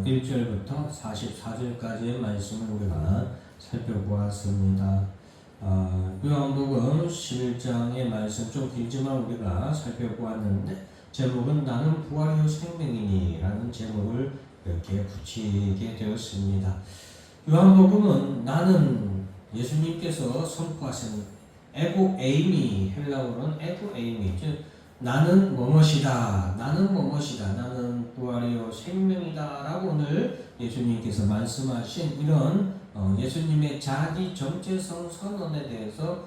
1절부터 44절까지의 말씀을 우리가 살펴보았습니다. 요한복음 11장의 말씀 좀 길지만 우리가 살펴보았는데 제목은 나는 부활이요 생명이니 라는 제목을 이렇게 붙이게 되었습니다. 요한복음은 나는 예수님께서 선포하신 에고 에이미, 헬라어로는 에고 에이미, 즉 나는 뭐뭇이다, 나는 뭐뭇이다, 나는 부활이요 생명이다 라고 오늘 예수님께서 말씀하신 이런 예수님의 자기 정체성 선언에 대해서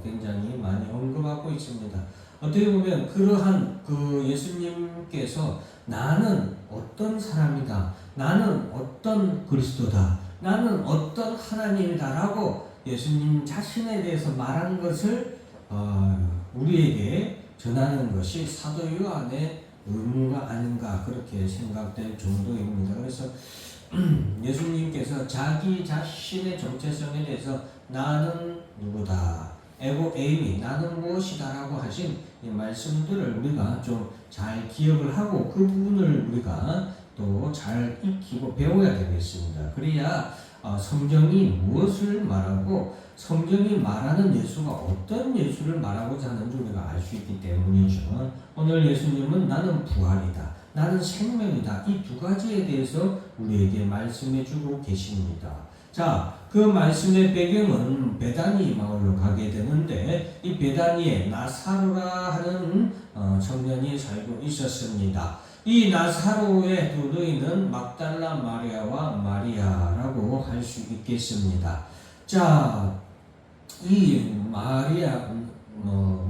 굉장히 많이 언급하고 있습니다. 어떻게 보면 그러한 그 예수님께서 나는 어떤 사람이다, 나는 어떤 그리스도다, 나는 어떤 하나님이다 라고 예수님 자신에 대해서 말한 것을 우리에게 전하는 것이 사도 요한의 의무가 아닌가 그렇게 생각될 정도입니다. 그래서 예수님께서 자기 자신의 정체성에 대해서 나는 누구다, 에고 에이미, 나는 무엇이다 라고 하신 이 말씀들을 우리가 좀 잘 기억을 하고 그 부분을 우리가 또 잘 익히고 배워야 되겠습니다. 그래야 성경이 무엇을 말하고 성경이 말하는 예수가 어떤 예수를 말하고자 하는지 우리가 알 수 있기 때문이죠. 오늘 예수님은 나는 부활이다, 나는 생명이다, 이 두 가지에 대해서 우리에게 말씀해 주고 계십니다. 자, 그 말씀의 배경은 베다니 마을로 가게 되는데 이 베다니에 나사로라 하는 청년이 살고 있었습니다. 이 나사로의 두 너희는 막달라 마리아와 마리아라고 할 수 있겠습니다. 자, 이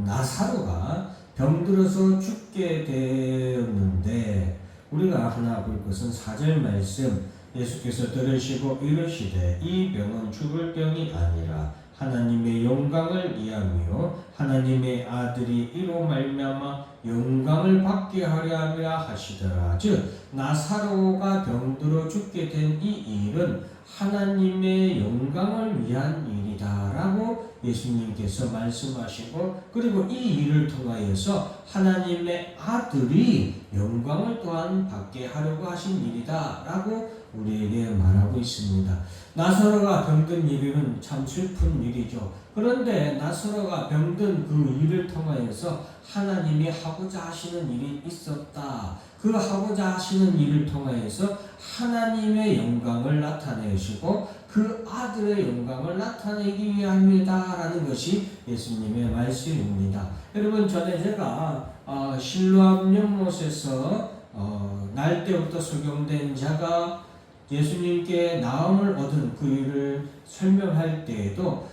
나사로가 병들어서 죽게 되었는데 우리가 하나 볼 것은 4절 말씀, 예수께서 들으시고 이르시되 이 병은 죽을 병이 아니라 하나님의 영광을 위함이요 하나님의 아들이 이로 말미암아 영광을 받게 하려 함이라 하시더라. 즉 나사로가 병들어 죽게 된 이 일은 하나님의 영광을 위한 일이다 라고 예수님께서 말씀하시고, 그리고 이 일을 통하여서 하나님의 아들이 영광을 또한 받게 하려고 하신 일이다 라고 우리에게 말하고 있습니다. 나사로가 병든 일은 참 슬픈 일이죠. 그런데 나사로가 병든 그 일을 통하여서 하나님이 하고자 하시는 일이 있었다. 그 하고자 하시는 일을 통하여서 하나님의 영광을 나타내시고 그 아들의 영광을 나타내기 위함이다 라는 것이 예수님의 말씀입니다. 여러분, 전에 제가 실로암 연못에서 날 때부터 소경된 자가 예수님께 나음을 얻은 그 일을 설명할 때에도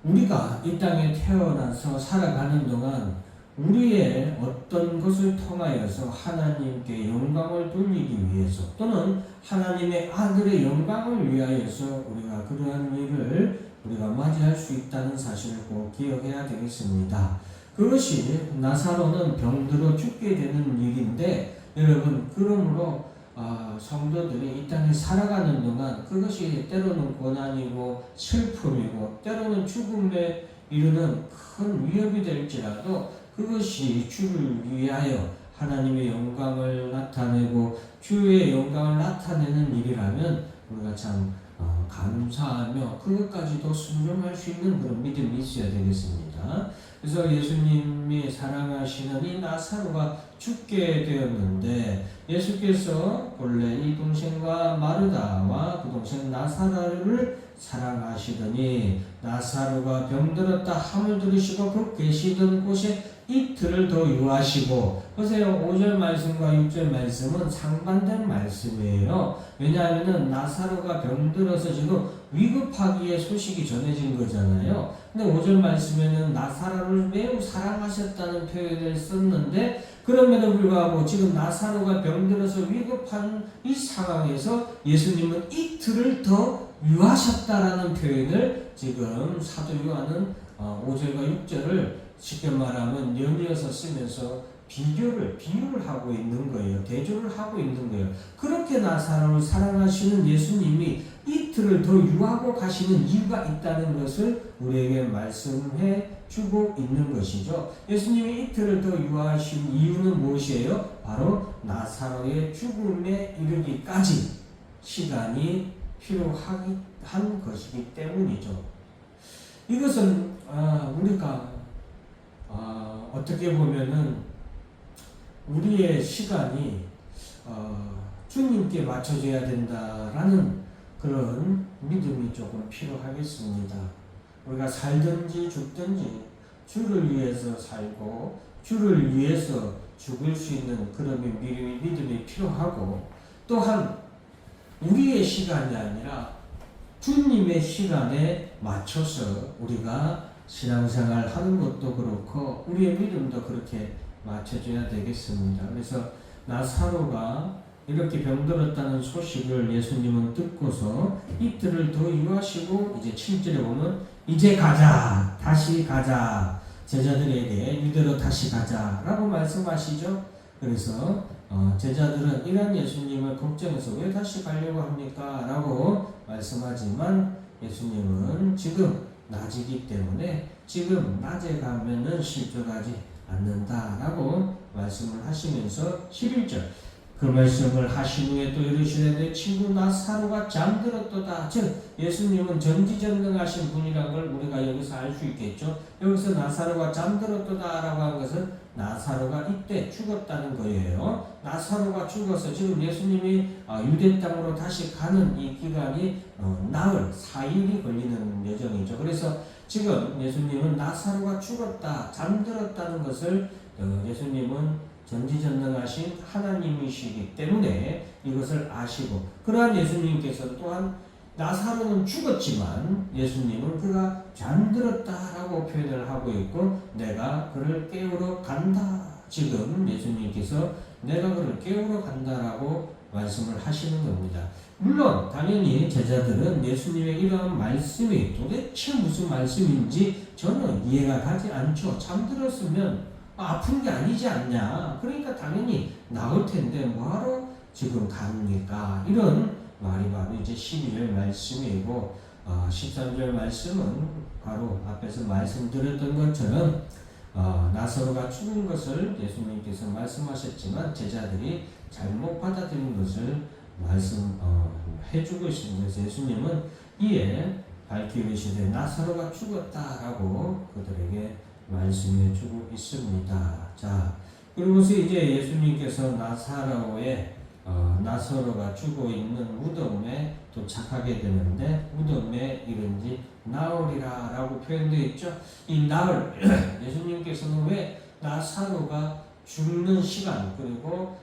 우리가 이 땅에 태어나서 살아가는 동안 우리의 어떤 것을 통하여서 하나님께 영광을 돌리기 위해서 또는 하나님의 아들의 영광을 위하여서 우리가 그러한 일을 우리가 맞이할 수 있다는 사실을 꼭 기억해야 되겠습니다. 그것이 나사로는 병들어 죽게 되는 일인데, 여러분, 그러므로 성도들이 이 땅에 살아가는 동안 그것이 때로는 고난이고 슬픔이고 때로는 죽음에 이르는 큰 위협이 될지라도 그것이 주를 위하여 하나님의 영광을 나타내고 주의 영광을 나타내는 일이라면 우리가 참 감사하며 그것까지도 순종할 수 있는 그런 믿음이 있어야 되겠습니다. 그래서 예수님이 사랑하시는 이 나사로가 죽게 되었는데 예수께서 본래 이 동생과 마르다와 그 동생 나사로를 사랑하시더니 나사로가 병들었다 함을 들으시고 그 계시던 곳에 이틀을 더 유하시고, 보세요. 5절 말씀과 6절 말씀은 상반된 말씀이에요. 왜냐하면 나사로가 병들어서 지금 위급하기에 소식이 전해진 거잖아요. 근데 5절 말씀에는 나사로를 매우 사랑하셨다는 표현을 썼는데, 그럼에도 불구하고 지금 나사로가 병들어서 위급한 이 상황에서 예수님은 이틀을 더 유하셨다라는 표현을 지금 사도 요한은 5절과 6절을 쉽게 말하면 연이어서 쓰면서 비유를 하고 있는 거예요. 대조를 하고 있는 거예요. 그렇게 나사로를 사랑하시는 예수님이 이 이틀을 더 유하고 가시는 이유가 있다는 것을 우리에게 말씀해 주고 있는 것이죠. 예수님이 이틀을 더 유하신 이유는 무엇이에요? 바로 나사로의 죽음에 이르기까지 시간이 필요한 것이기 때문이죠. 이것은 우리가 어떻게 보면은 우리의 시간이 주님께 맞춰져야 된다라는 그런 믿음이 조금 필요하겠습니다. 우리가 살든지 죽든지 주를 위해서 살고 주를 위해서 죽을 수 있는 그런 믿음이 필요하고, 또한 우리의 시간이 아니라 주님의 시간에 맞춰서 우리가 신앙생활 하는 것도 그렇고 우리의 믿음도 그렇게 맞춰줘야 되겠습니다. 그래서 나사로가 이렇게 병들었다는 소식을 예수님은 듣고서 이틀을 더 유하시고 이제 7절에 보면 이제 가자, 다시 가자, 제자들에게 이대로 다시 가자 라고 말씀하시죠. 그래서 제자들은 이런 예수님을 걱정해서 왜 다시 가려고 합니까? 라고 말씀하지만 예수님은 지금 낮이기 때문에 지금 낮에 가면은 실족하지 않는다라고 말씀을 하시면서 11절 그 말씀을 하신 후에 또 이르시되 내 친구 나사로가 잠들었도다. 즉 예수님은 전지전능하신 분이라는 걸 우리가 여기서 알 수 있겠죠. 여기서 나사로가 잠들었도다 라고 한 것은 나사로가 이때 죽었다는 거예요. 나사로가 죽어서 지금 예수님이 유대 땅으로 다시 가는 이 기간이 나흘 4일이 걸리는 예정이죠. 그래서 지금 예수님은 나사로가 죽었다, 잠들었다는 것을 예수님은 전지전능하신 하나님이시기 때문에 이것을 아시고, 그러한 예수님께서 또한 나사로는 죽었지만 예수님은 그가 잠들었다라고 표현을 하고 있고 내가 그를 깨우러 간다. 지금 예수님께서 내가 그를 깨우러 간다라고 말씀을 하시는 겁니다. 물론 당연히 제자들은 예수님의 이러한 말씀이 도대체 무슨 말씀인지 전혀 이해가 가지 않죠. 잠들었으면 아픈 게 아니지 않냐. 그러니까 당연히 나올 텐데 뭐하러 지금 갑니까? 이런 말이 바로 이제 12절 말씀이고 13절 말씀은 바로 앞에서 말씀드렸던 것처럼 나사로가 죽은 것을 예수님께서 말씀하셨지만 제자들이 잘못 받아들인 것을 말씀해주고 있습니다. 그래서 예수님은 이에 밝히 이르시되 나사로가 죽었다라고 그들에게 말씀해주고 있습니다. 자, 그리고서 이제 예수님께서 나사로가 죽어 있는 무덤에 도착하게 되는데 무덤에 이른지 나흘이라 라고 표현되어 있죠. 이 나흘 예수님께서는 왜 나사로가 죽는 시간 그리고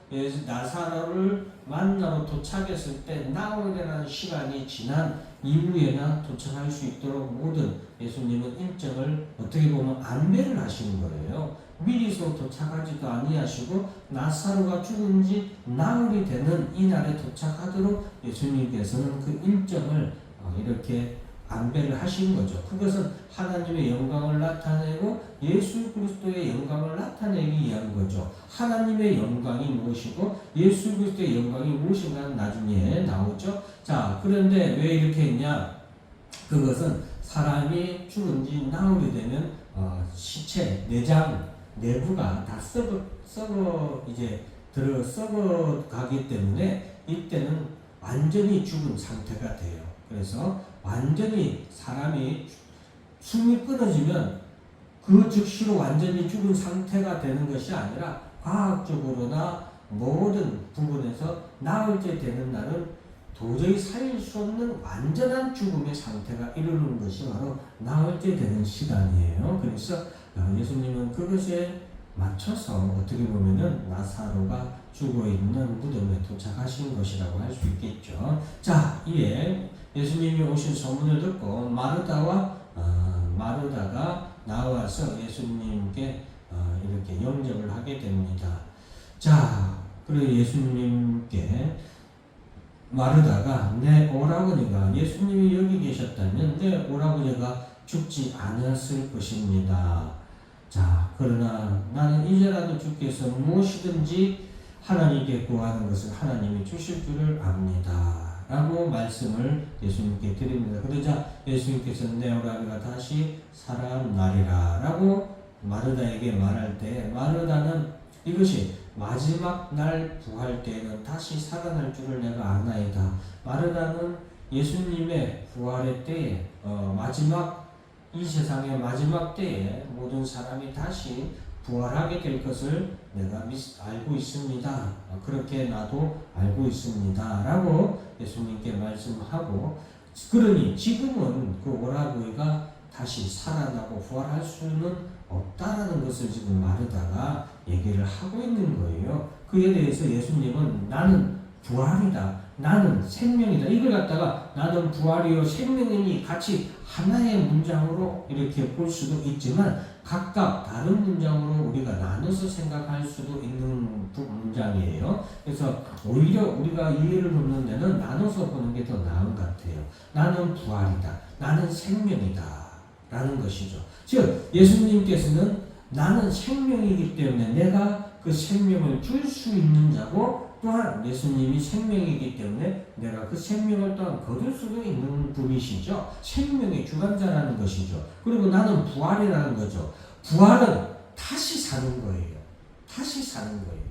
나사로를 만나러 도착했을 때 나흘이라는 시간이 지난 이후에나 도착할 수 있도록 모든 예수님은 일정을 어떻게 보면 안배를 하시는 거예요. 미리서 도착하지도 아니하시고 나사로가 죽은 지 나흘이 되는 이날에 도착하도록 예수님께서는 그 일정을 이렇게 안배를 하신 거죠. 그것은 하나님의 영광을 나타내고 예수 그리스도의 영광을 나타내기 위한 거죠. 하나님의 영광이 무엇이고 예수 그리스도의 영광이 무엇인가는 나중에 나오죠. 자, 그런데 왜 이렇게 했냐? 그것은 사람이 죽은 지 나흘이 되면 시체, 내장, 내부가 다 썩어가기 때문에 이때는 완전히 죽은 상태가 돼요. 그래서 완전히 사람이 숨이 끊어지면 그 즉시로 완전히 죽은 상태가 되는 것이 아니라 과학적으로나 모든 부분에서 나흘째 되는 날은 도저히 살릴 수 없는 완전한 죽음의 상태가 이르는 것이 바로 나흘째 되는 시간이에요. 그래서 예수님은 그것에 맞춰서 어떻게 보면은 나사로가 죽어 있는 무덤에 도착하신 것이라고 할 수 있겠죠. 자, 이에 예수님이 오신 소문을 듣고 마르다가 나와서 예수님께 이렇게 영접을 하게 됩니다. 자, 그리고 예수님께 마르다가 내 오라버니가 예수님이 여기 계셨다면 내 오라버니가 죽지 않았을 것입니다. 자, 그러나 나는 이제라도 주께서 무엇이든지 하나님께 구하는 것을 하나님이 주실 줄을 압니다. 라고 말씀을 예수님께 드립니다. 그러자 예수님께서 내 오라비가 다시 살아나리라 라고 마르다에게 말할 때, 마르다는 이것이 마지막 날 부활 때에는 다시 살아날 줄을 내가 아나이다. 마르다는 예수님의 부활의 때에 이 세상의 마지막 때에 모든 사람이 다시 부활하게 될 것을 내가 알고 있습니다. 그렇게 나도 알고 있습니다. 라고 예수님께 말씀하고, 그러니 지금은 그 오라버니가 다시 살아나고 부활할 수는 없다라는 것을 지금 마르다가 얘기를 하고 있는 거예요. 그에 대해서 예수님은 나는 부활이다, 나는 생명이다, 이걸 갖다가 나는 부활이요 생명이니 같이 하나의 문장으로 이렇게 볼 수도 있지만 각각 다른 문장으로 우리가 나눠서 생각할 수도 있는 문장이에요. 그래서 오히려 우리가 이해를 돕는 데는 나눠서 보는 게 더 나은 것 같아요. 나는 부활이다, 나는 생명이다 라는 것이죠. 즉 예수님께서는 나는 생명이기 때문에 내가 그 생명을 줄 수 있는 자고, 또한 예수님이 생명이기 때문에 내가 그 생명을 또한 거둘 수도 있는 분이시죠. 생명의 주관자라는 것이죠. 그리고 나는 부활이라는 거죠. 부활은 다시 사는 거예요. 다시 사는 거예요.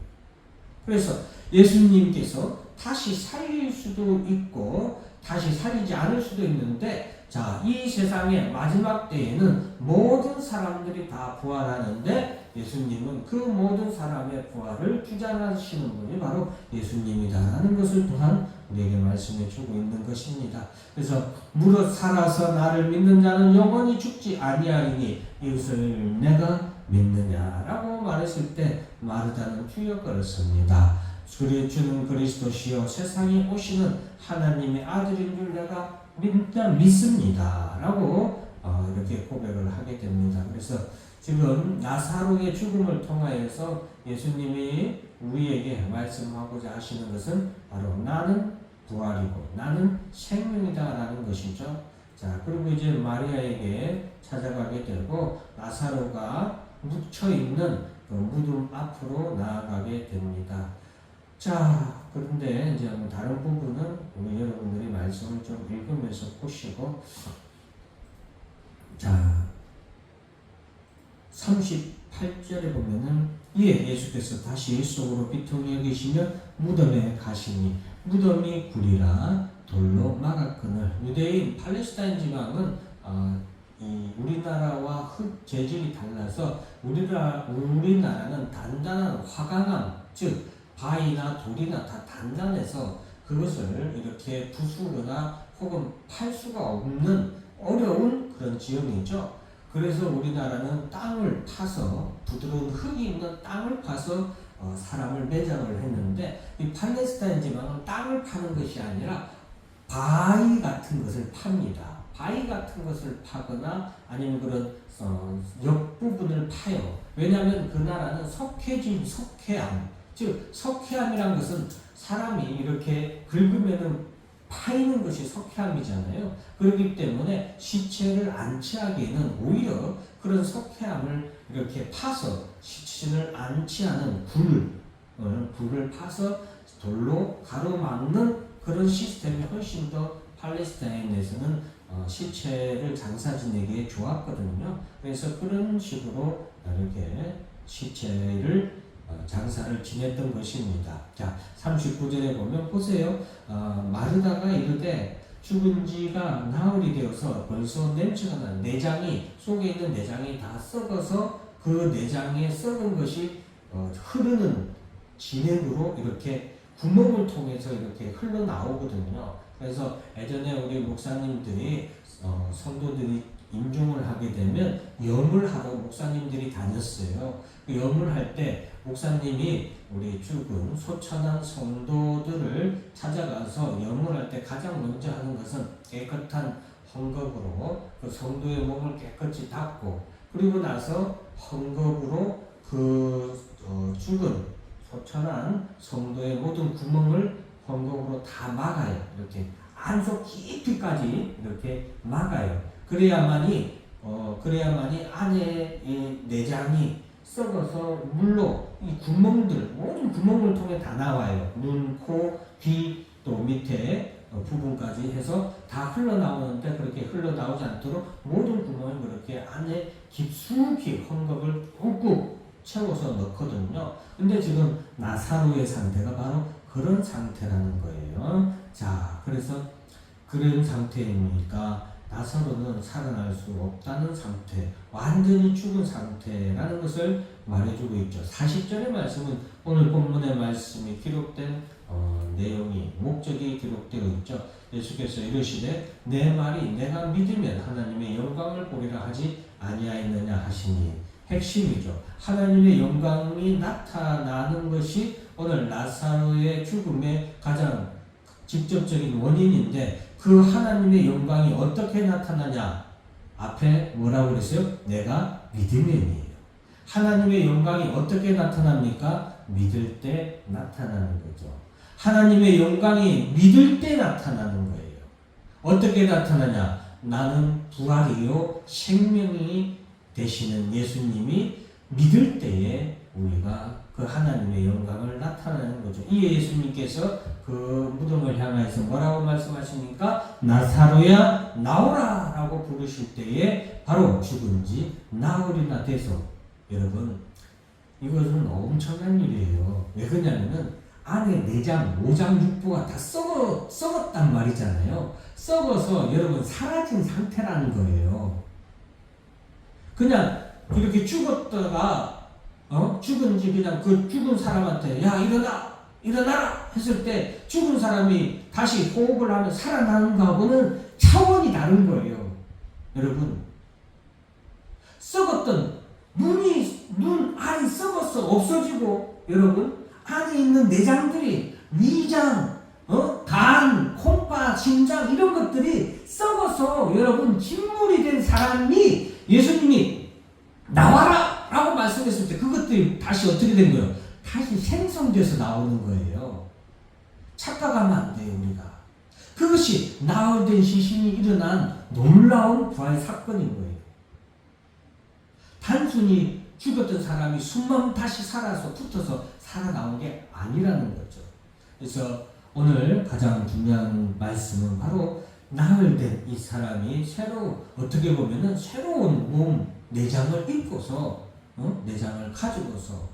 그래서 예수님께서 다시 살릴 수도 있고 다시 살리지 않을 수도 있는데, 자, 이 세상의 마지막 때에는 모든 사람들이 다 부활하는데 예수님은 그 모든 사람의 부활을 주장하시는 분이 바로 예수님이다라는 것을 또한 우리에게 말씀해 주고 있는 것입니다. 그래서 무릇 살아서 나를 믿는 자는 영원히 죽지 아니하리니 이것을 내가 믿느냐라고 말했을 때 마르다는 투역거렸습니다. 주는 그리스도시요 세상에 오시는 하나님의 아들인 줄 내가 믿습니다 라고 이렇게 고백을 하게 됩니다. 그래서 지금 나사로의 죽음을 통하여서 예수님이 우리에게 말씀하고자 하시는 것은 바로 나는 부활이고 나는 생명이다 라는 것이죠. 자, 그리고 이제 마리아에게 찾아가게 되고 나사로가 묻혀있는 그 무덤 앞으로 나아가게 됩니다. 자, 그런데 이제 다른 부분은 우리 여러분들이 말씀을 좀 읽으면서 보시고, 자, 38절에 보면은 이에 예수께서 다시 속으로 비통히 여기시며 무덤에 가시니 무덤이 구리라 돌로 막았거늘. 유대인 팔레스타인 지방은 이 우리나라와 흙 재질이 달라서 우리나라는 단단한 화강암, 즉 바위나 돌이나 다 단단해서 그것을 이렇게 부수거나 혹은 팔 수가 없는 어려운 그런 지형이죠. 그래서 우리나라는 땅을 파서, 부드러운 흙이 있는 땅을 파서 사람을 매장을 했는데, 이 팔레스타인 지방은 땅을 파는 것이 아니라 바위 같은 것을 팝니다. 바위 같은 것을 파거나 아니면 그런 옆부분을 파요. 왜냐하면 그 나라는 석회암, 즉 석회암이란 것은 사람이 이렇게 긁으면은 파이는 것이 석회암이잖아요. 그렇기 때문에 시체를 안치하기에는 오히려 그런 석회암을 이렇게 파서 시체를 안치하는 불을 파서 돌로 가로막는 그런 시스템이 훨씬 더 팔레스타인에서는 시체를 장사 지내기에 좋았거든요. 그래서 그런 식으로 이렇게 시체를 장사를 지냈던 것입니다. 자, 39절에 보면 보세요. 마르다가 이르되 죽은 지가 나흘이 되어서 벌써 냄새가 나는 내장이, 속에 있는 내장이 다 썩어서 그 내장에 썩은 것이 흐르는 진액으로 이렇게 구멍을 통해서 이렇게 흘러나오거든요. 그래서 예전에 우리 목사님들이 성도들이 임종을 하게 되면 염을 하러 목사님들이 다녔어요. 그 염을 할 때 목사님이 우리 죽은 소천한 성도들을 찾아가서 염을 할 때 가장 먼저 하는 것은 깨끗한 헝겊으로 그 성도의 몸을 깨끗이 닦고, 그리고 나서 헝겊으로 그 죽은 소천한 성도의 모든 구멍을 헝겊으로 다 막아요. 이렇게 안속 깊이까지 이렇게 막아요. 그래야만이 안에 내장이 썩어서 물로 이 구멍들, 모든 구멍을 통해 다 나와요. 눈, 코, 귀, 또 밑에 부분까지 해서 다 흘러나오는데 그렇게 흘러나오지 않도록 모든 구멍을 그렇게 안에 깊숙이 헝겊을 꾹꾹 채워서 넣거든요. 근데 지금 나사로의 상태가 바로 그런 상태라는 거예요. 자, 그래서 그런 상태이니까 나사로는 살아날 수 없다는 상태, 완전히 죽은 상태라는 것을 말해주고 있죠. 40절의 말씀은 오늘 본문의 말씀이 기록된 내용이, 목적이 기록되어 있죠. 예수께서 이르시되 내 말이 내가 믿으면 하나님의 영광을 보리라 하지 아니하였느냐 하시니, 핵심이죠. 하나님의 영광이 나타나는 것이 오늘 나사로의 죽음의 가장 직접적인 원인인데, 그 하나님의 영광이 어떻게 나타나냐? 앞에 뭐라고 그랬어요? 내가 믿으면이에요. 하나님의 영광이 어떻게 나타납니까? 믿을 때 나타나는 거죠. 하나님의 영광이 믿을 때 나타나는 거예요. 어떻게 나타나냐? 나는 부활이요 생명이 되시는 예수님이 믿을 때에 우리가 그 하나님의 영광을 나타내는 거죠. 이 예수님께서 그 무덤을 향해서 뭐라고 말씀하십니까? 나사로야 나오라 라고 부르실 때에 바로 죽은 지 나흘이나 돼서, 여러분 이것은 엄청난 일이에요. 왜 그러냐면은 안에 내장, 오장, 육부가 다 썩었단 말이잖아요. 썩어서 여러분 사라진 상태라는 거예요. 그냥 이렇게 죽었다가 죽은지 그냥 그 죽은 사람한테 야 일어나라 했을 때 죽은 사람이 다시 호흡을 하면 살아나는 거하고는 차원이 다른 거예요. 여러분, 썩었던 눈 알이 썩었어 없어지고, 여러분 안에 있는 내장들이 위장, 간, 콩팥, 심장 이런 것들이 썩어서 여러분 진물이 된 사람이 예수님이 나와라 라고 말씀했을 때 그것들이 다시 어떻게 된 거예요? 다시 생성돼서 나오는 거예요. 착각하면 안 돼요, 우리가. 그것이 나흘된 시신이 일어난 놀라운 부활 사건인 거예요. 단순히 죽었던 사람이 숨만 다시 살아서 붙어서 살아나온 게 아니라는 거죠. 그래서 오늘 가장 중요한 말씀은 바로 나흘된 이 사람이 어떻게 보면은 새로운 몸, 내장을 입고서, 내장을 가지고서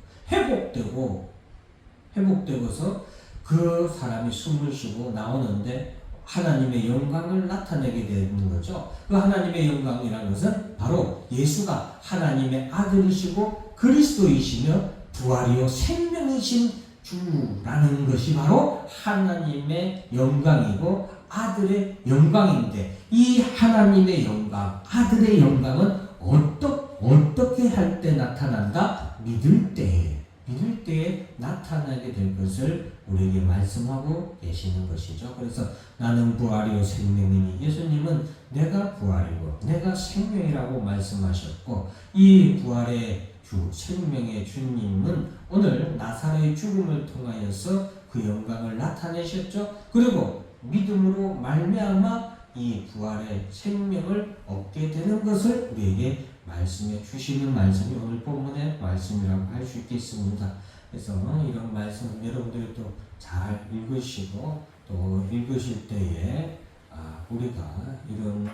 회복되고서 그 사람이 숨을 쉬고 나오는데 하나님의 영광을 나타내게 되는 거죠. 그 하나님의 영광이라는 것은 바로 예수가 하나님의 아들이시고 그리스도이시며 부활이요 생명이신 주라는 것이 바로 하나님의 영광이고 아들의 영광인데, 이 하나님의 영광, 아들의 영광은 어떻게 할 때 나타난다? 믿을 때에 나타나게 될 것을 우리에게 말씀하고 계시는 것이죠. 그래서 나는 부활이요 생명이니, 예수님은 내가 부활이고 내가 생명이라고 말씀하셨고, 이 부활의 주, 생명의 주님은 오늘 나사로의 죽음을 통하여서 그 영광을 나타내셨죠. 그리고 믿음으로 말미암아 이 부활의 생명을 얻게 되는 것을 우리에게 말씀해 주시는 말씀이 오늘 본문의 말씀이라고 할 수 있겠습니다. 그래서 이런 말씀 여러분들이 또 잘 읽으시고, 또 읽으실 때에 우리가 이런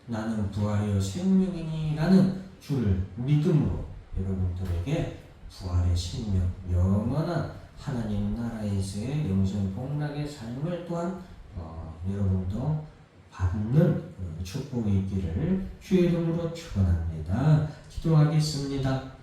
나는 부활이요 생명이니라는 주를 믿음으로 여러분들에게 부활의 생명, 영원한 하나님 나라에서의 영생 복락의 삶을 또한 여러분도 받는 축복이 있기를 주의 이름으로 축원합니다. 기도하겠습니다.